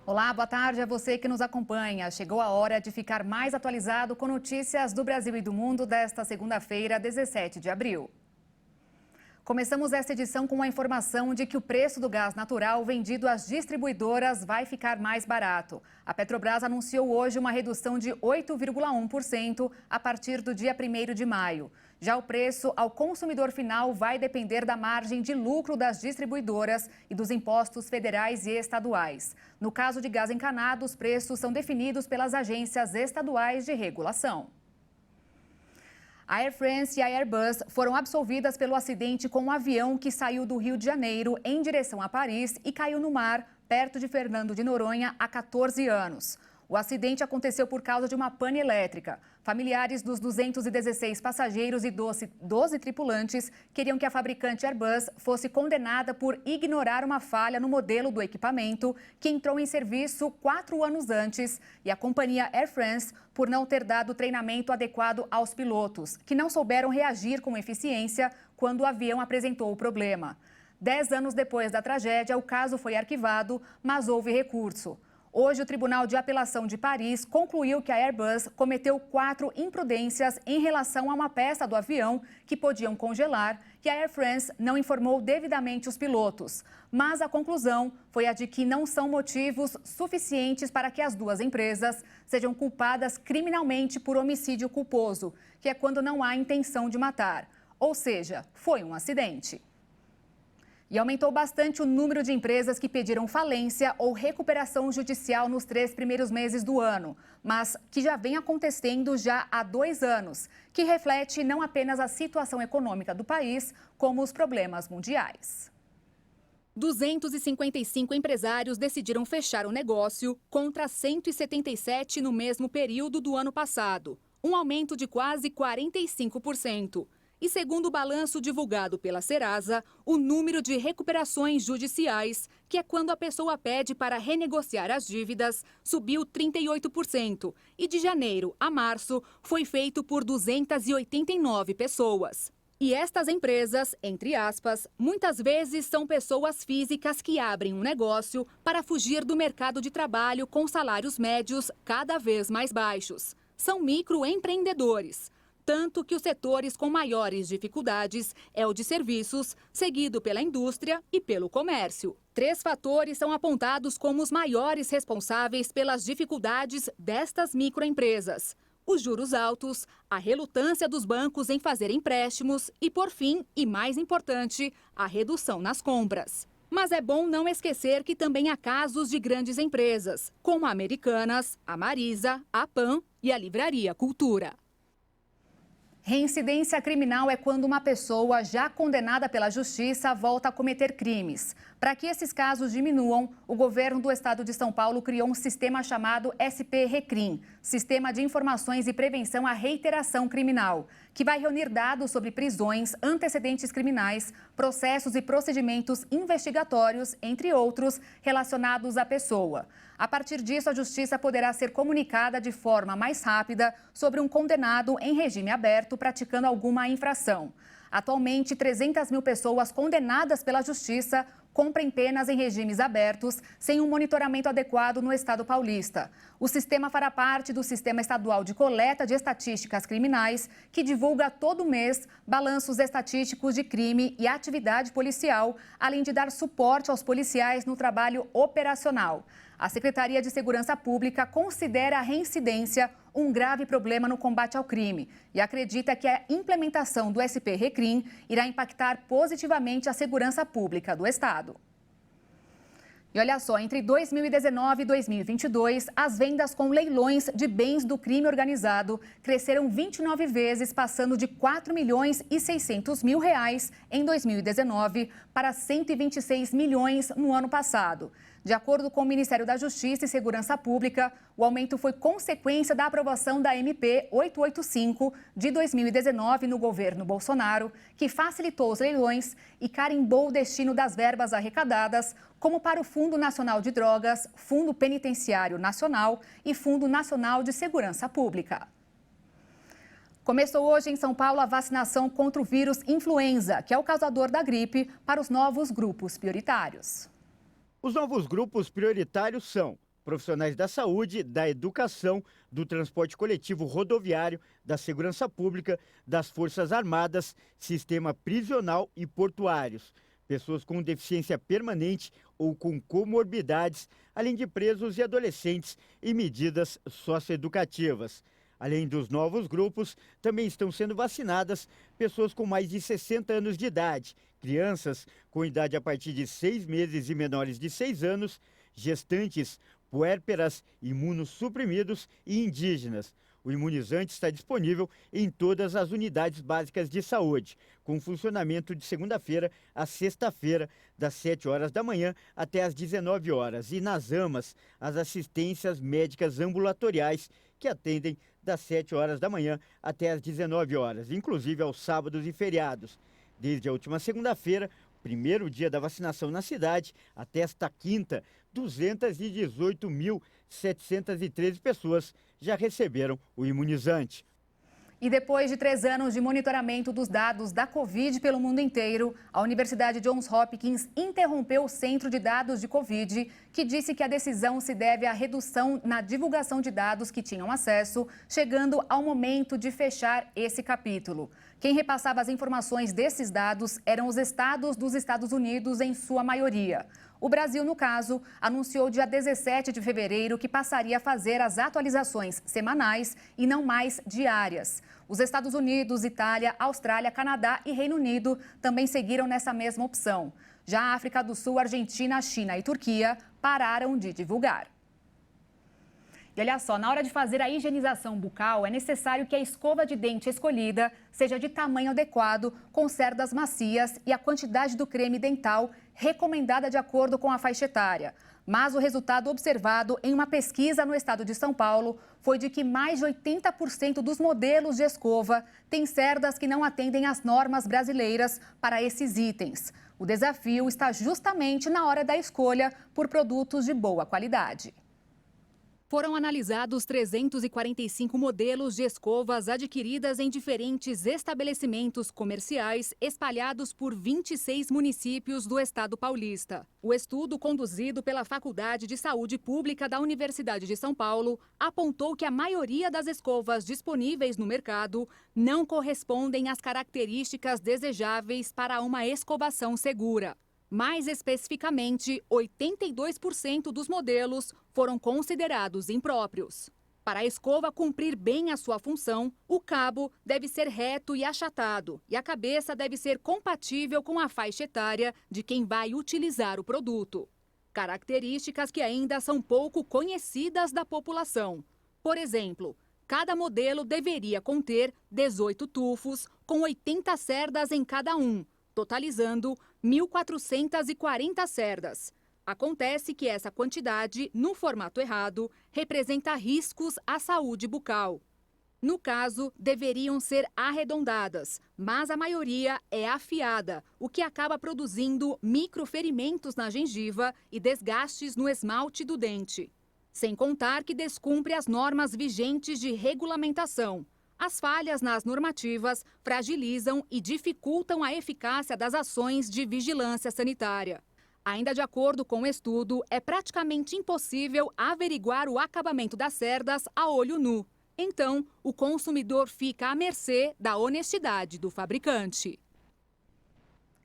Olá, boa tarde a você que nos acompanha. Chegou a hora de ficar mais atualizado com notícias do Brasil e do mundo desta segunda-feira, 17 de abril. Começamos esta edição com a informação de que o preço do gás natural vendido às distribuidoras vai ficar mais barato. A Petrobras anunciou hoje uma redução de 8,1% a partir do dia 1º de maio. Já o preço ao consumidor final vai depender da margem de lucro das distribuidoras e dos impostos federais e estaduais. No caso de gás encanado, os preços são definidos pelas agências estaduais de regulação. A Air France e a Airbus foram absolvidas pelo acidente com um avião que saiu do Rio de Janeiro em direção a Paris e caiu no mar, perto de Fernando de Noronha, há 14 anos. O acidente aconteceu por causa de uma pane elétrica. Familiares dos 216 passageiros e 12 tripulantes queriam que a fabricante Airbus fosse condenada por ignorar uma falha no modelo do equipamento, que entrou em serviço 4 anos antes, e a companhia Air France por não ter dado treinamento adequado aos pilotos, que não souberam reagir com eficiência quando o avião apresentou o problema. 10 anos depois da tragédia, o caso foi arquivado, mas houve recurso. Hoje, o Tribunal de Apelação de Paris concluiu que a Airbus cometeu 4 imprudências em relação a uma peça do avião que podiam congelar e a Air France não informou devidamente os pilotos. Mas a conclusão foi a de que não são motivos suficientes para que as duas empresas sejam culpadas criminalmente por homicídio culposo, que é quando não há intenção de matar. Ou seja, foi um acidente. E aumentou bastante o número de empresas que pediram falência ou recuperação judicial nos 3 primeiros meses do ano, mas que já vem acontecendo já há 2 anos, que reflete não apenas a situação econômica do país, como os problemas mundiais. 255 empresários decidiram fechar o negócio contra 177 no mesmo período do ano passado, um aumento de quase 45%. E segundo o balanço divulgado pela Serasa, o número de recuperações judiciais, que é quando a pessoa pede para renegociar as dívidas, subiu 38%. E de janeiro a março foi feito por 289 pessoas. E estas empresas, entre aspas, muitas vezes são pessoas físicas que abrem um negócio para fugir do mercado de trabalho com salários médios cada vez mais baixos. São microempreendedores. Tanto que os setores com maiores dificuldades é o de serviços, seguido pela indústria e pelo comércio. 3 fatores são apontados como os maiores responsáveis pelas dificuldades destas microempresas: os juros altos, a relutância dos bancos em fazer empréstimos e, por fim, e mais importante, a redução nas compras. Mas é bom não esquecer que também há casos de grandes empresas, como a Americanas, a Marisa, a PAN e a Livraria Cultura. Reincidência criminal é quando uma pessoa já condenada pela justiça volta a cometer crimes. Para que esses casos diminuam, o governo do estado de São Paulo criou um sistema chamado SP-Recrim, Sistema de Informações e Prevenção à Reiteração Criminal, que vai reunir dados sobre prisões, antecedentes criminais, processos e procedimentos investigatórios, entre outros, relacionados à pessoa. A partir disso, a Justiça poderá ser comunicada de forma mais rápida sobre um condenado em regime aberto praticando alguma infração. Atualmente, 300 mil pessoas condenadas pela Justiça cumprem penas em regimes abertos, sem um monitoramento adequado no estado paulista. O sistema fará parte do Sistema Estadual de Coleta de Estatísticas Criminais, que divulga todo mês balanços estatísticos de crime e atividade policial, além de dar suporte aos policiais no trabalho operacional. A Secretaria de Segurança Pública considera a reincidência um grave problema no combate ao crime e acredita que a implementação do SP-Recrim irá impactar positivamente a segurança pública do estado. E olha só, entre 2019 e 2022, as vendas com leilões de bens do crime organizado cresceram 29 vezes, passando de R$ 4.600.000 em 2019 para 126 milhões no ano passado. De acordo com o Ministério da Justiça e Segurança Pública, o aumento foi consequência da aprovação da MP 885 de 2019 no governo Bolsonaro, que facilitou os leilões e carimbou o destino das verbas arrecadadas, como para o Fundo Nacional de Drogas, Fundo Penitenciário Nacional e Fundo Nacional de Segurança Pública. Começou hoje em São Paulo a vacinação contra o vírus influenza, que é o causador da gripe, para os novos grupos prioritários. Os novos grupos prioritários são profissionais da saúde, da educação, do transporte coletivo rodoviário, da segurança pública, das Forças Armadas, sistema prisional e portuários, pessoas com deficiência permanente ou com comorbidades, além de presos e adolescentes e medidas socioeducativas. Além dos novos grupos, também estão sendo vacinadas pessoas com mais de 60 anos de idade, crianças com idade a partir de 6 meses e menores de 6 anos, gestantes, puérperas, imunossuprimidos e indígenas. O imunizante está disponível em todas as unidades básicas de saúde, com funcionamento de segunda-feira a sexta-feira, das 7 horas da manhã até as 19 horas. E nas AMAs, as assistências médicas ambulatoriais, que atendem das 7 horas da manhã até as 19 horas, inclusive aos sábados e feriados. Desde a última segunda-feira, primeiro dia da vacinação na cidade, até esta quinta, 218.713 pessoas já receberam o imunizante. E depois de 3 anos de monitoramento dos dados da Covid pelo mundo inteiro, a Universidade Johns Hopkins interrompeu o Centro de Dados de Covid, que disse que a decisão se deve à redução na divulgação de dados que tinham acesso, chegando ao momento de fechar esse capítulo. Quem repassava as informações desses dados eram os estados dos Estados Unidos, em sua maioria. O Brasil, no caso, anunciou dia 17 de fevereiro que passaria a fazer as atualizações semanais e não mais diárias. Os Estados Unidos, Itália, Austrália, Canadá e Reino Unido também seguiram nessa mesma opção. Já a África do Sul, Argentina, China e Turquia pararam de divulgar. E olha só, na hora de fazer a higienização bucal, é necessário que a escova de dente escolhida seja de tamanho adequado, com cerdas macias e a quantidade do creme dental recomendada de acordo com a faixa etária. Mas o resultado observado em uma pesquisa no estado de São Paulo foi de que mais de 80% dos modelos de escova têm cerdas que não atendem às normas brasileiras para esses itens. O desafio está justamente na hora da escolha por produtos de boa qualidade. Foram analisados 345 modelos de escovas adquiridas em diferentes estabelecimentos comerciais espalhados por 26 municípios do estado paulista. O estudo, conduzido pela Faculdade de Saúde Pública da Universidade de São Paulo, apontou que a maioria das escovas disponíveis no mercado não correspondem às características desejáveis para uma escovação segura. Mais especificamente, 82% dos modelos foram considerados impróprios. Para a escova cumprir bem a sua função, o cabo deve ser reto e achatado e a cabeça deve ser compatível com a faixa etária de quem vai utilizar o produto. Características que ainda são pouco conhecidas da população. Por exemplo, cada modelo deveria conter 18 tufos com 80 cerdas em cada um, totalizando 1.440 cerdas. Acontece que essa quantidade, no formato errado, representa riscos à saúde bucal. No caso, deveriam ser arredondadas, mas a maioria é afiada, o que acaba produzindo microferimentos na gengiva e desgastes no esmalte do dente. Sem contar que descumpre as normas vigentes de regulamentação. As falhas nas normativas fragilizam e dificultam a eficácia das ações de vigilância sanitária. Ainda de acordo com o estudo, é praticamente impossível averiguar o acabamento das cerdas a olho nu. Então, o consumidor fica à mercê da honestidade do fabricante.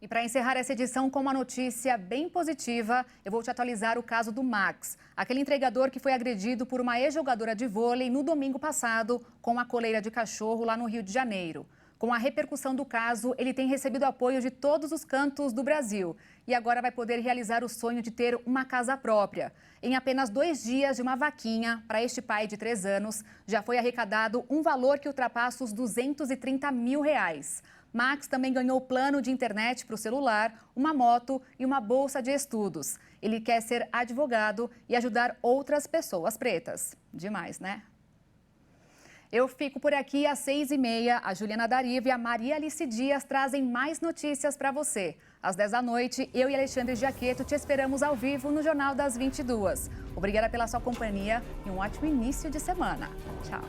E para encerrar essa edição com uma notícia bem positiva, eu vou te atualizar o caso do Max, aquele entregador que foi agredido por uma ex-jogadora de vôlei no domingo passado com uma coleira de cachorro lá no Rio de Janeiro. Com a repercussão do caso, ele tem recebido apoio de todos os cantos do Brasil e agora vai poder realizar o sonho de ter uma casa própria. Em apenas 2 dias de uma vaquinha para este pai de 3 anos, já foi arrecadado um valor que ultrapassa os R$230 mil. Max também ganhou plano de internet para o celular, uma moto e uma bolsa de estudos. Ele quer ser advogado e ajudar outras pessoas pretas. Demais, né? Eu fico por aqui às 6h30. A Juliana Dariva e a Maria Alice Dias trazem mais notícias para você. Às 10 da noite, eu e Alexandre Giaqueto te esperamos ao vivo no Jornal das 22. Obrigada pela sua companhia e um ótimo início de semana. Tchau.